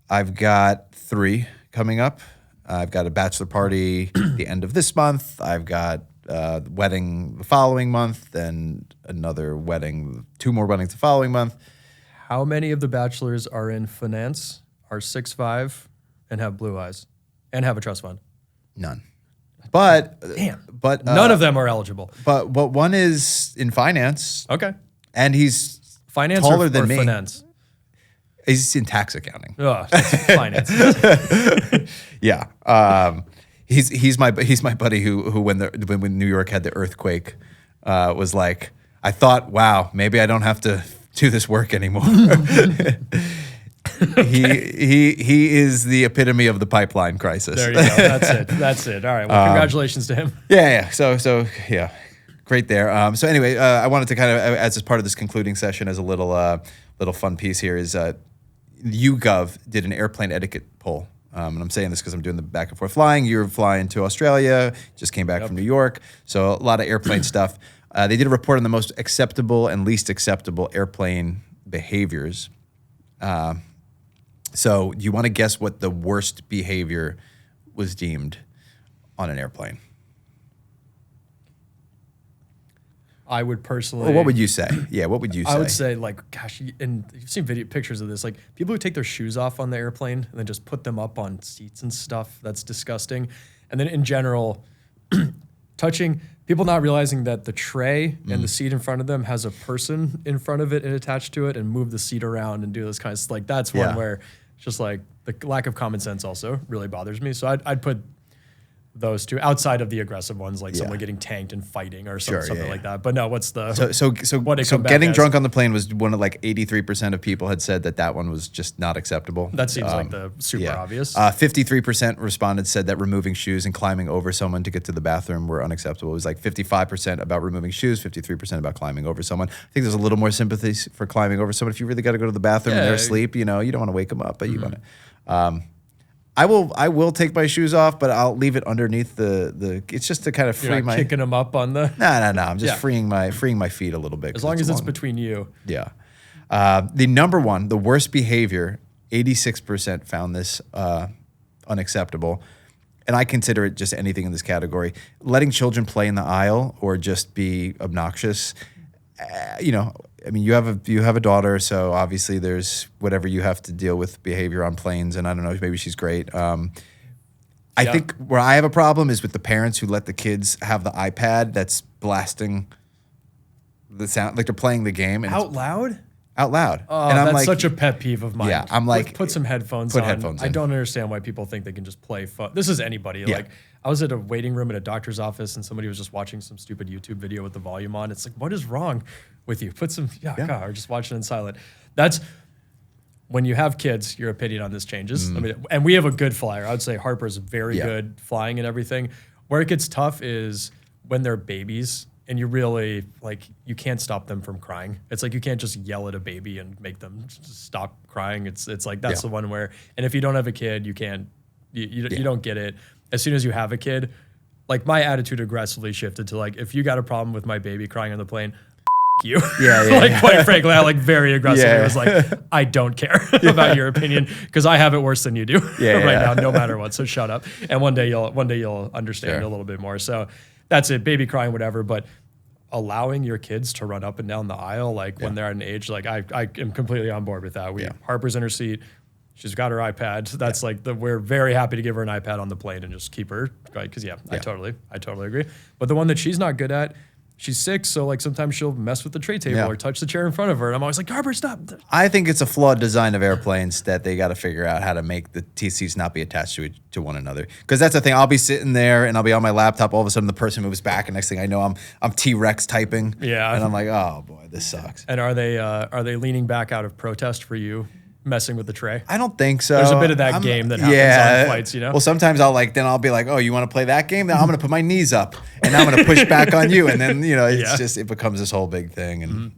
I've got 3 coming up. I've got a bachelor party the end of this month. I've got wedding the following month, then another wedding, 2 more weddings the following month. How many of the bachelors are in finance, are 6'5", and have blue eyes, and have a trust fund? None. But None of them are eligible. But one is in finance. Okay. And he's Finance taller or than me. finance? He's in tax accounting. Oh, that's finance. Yeah. He's my buddy who when New York had the earthquake was like, I thought, wow, maybe I don't have to do this work anymore. He is the epitome of the pipeline crisis. There you go. That's it. All right. Well, congratulations to him. Yeah. So yeah, great there. So anyway, I wanted to kind of, as part of this concluding session, as a little fun piece here is YouGov did an airplane etiquette poll. And I'm saying this because I'm doing the back and forth flying. You're flying to Australia, just came back from New York. So a lot of airplane stuff. They did a report on the most acceptable and least acceptable airplane behaviors. So do you want to guess what the worst behavior was deemed on an airplane? I would personally. Well, what would you say? Yeah, what would you say? I would say, like, gosh, and you've seen pictures of this, like people who take their shoes off on the airplane and then just put them up on seats and stuff. That's disgusting. And then in general, touching people not realizing that the tray and the seat in front of them has a person in front of it and attached to it, and move the seat around and do this kind of like that's one where it's just like the lack of common sense also really bothers me. So I'd put those two outside of the aggressive ones, like someone getting tanked and fighting or something like that. But no, what's the so getting drunk on the plane was one of like 83% of people had said that one was just not acceptable. That seems like the super obvious. 53% respondents said that removing shoes and climbing over someone to get to the bathroom were unacceptable. It was like 55% about removing shoes, 53% about climbing over someone. I think there's a little more sympathy for climbing over someone. If you really got to go to the bathroom and they're asleep, you don't want to wake them up, but you want to. I will take my shoes off, but I'll leave it underneath the. It's just to kind of free my kicking them up on the. No. I'm just freeing my feet a little bit. As long as it's between you. Yeah. The number one, the worst behavior, 86% found this unacceptable, and I consider it just anything in this category. Letting children play in the aisle or just be obnoxious. I mean, you have a daughter, so obviously there's whatever you have to deal with behavior on planes, and I don't know, maybe she's great. I think where I have a problem is with the parents who let the kids have the iPad that's blasting the sound, like they're playing the game and out loud. Out loud. Oh, and I'm that's like, such a pet peeve of mine. Yeah, I'm like, put some headphones on. Headphones in. I don't understand why people think they can just play phone. This is anybody. Yeah. Like, I was at a waiting room at a doctor's office and somebody was just watching some stupid YouTube video with the volume on. It's like, what is wrong with you? Put some, God, or just watch it in silent. That's when you have kids, your opinion on this changes. I mean, and we have a good flyer. I would say Harper's very good flying and everything. Where it gets tough is when they're babies. And you really, like, you can't stop them from crying. It's like you can't just yell at a baby and make them just stop crying. It's like that's the one where, and if you don't have a kid, you can't, you don't get it. As soon as you have a kid, like my attitude aggressively shifted to like, if you got a problem with my baby crying on the plane, you. Quite frankly, I like very aggressively. I was like, I don't care about your opinion because I have it worse than you do now, no matter what. So shut up. And one day you'll understand a little bit more. So that's it, baby crying, whatever. But allowing your kids to run up and down the aisle, like when they're at an age, like I am completely on board with that. Harper's in her seat. She's got her iPad. That's like we're very happy to give her an iPad on the plane and just keep her, right? Because I totally agree. But the one that she's not good at, she's 6, so like sometimes she'll mess with the tray table or touch the chair in front of her. And I'm always like, Harper, stop. I think it's a flawed design of airplanes that they got to figure out how to make the TCs not be attached to one another. Because that's the thing. I'll be sitting there and I'll be on my laptop. All of a sudden, the person moves back, and next thing I know, I'm T-Rex typing. Yeah, and I'm like, oh boy, this sucks. And are they leaning back out of protest for you messing with the tray? I don't think so. There's a bit of that game that happens on flights, Well, sometimes I'll be like, oh, you want to play that game? Then I'm going to put my knees up and I'm going to push back on you. And then, it's just, it becomes this whole big thing. And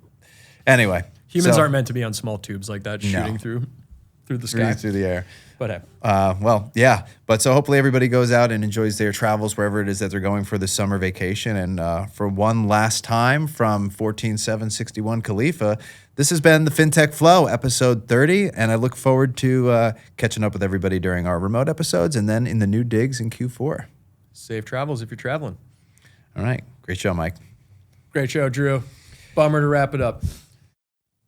anyway. Humans aren't meant to be on small tubes like that, shooting through the sky. Through the air. But But so hopefully everybody goes out and enjoys their travels wherever it is that they're going for the summer vacation. And for one last time from 14761 Khalifa, this has been the Fintech Flo, episode 30, and I look forward to catching up with everybody during our remote episodes and then in the new digs in Q4. Safe travels if you're traveling. All right. Great show, Mike. Great show, Drew. Bummer to wrap it up.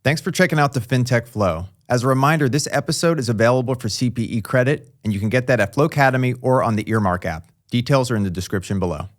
Thanks for checking out the Fintech Flo. As a reminder, this episode is available for CPE credit, and you can get that at FloCademy or on the Earmark app. Details are in the description below.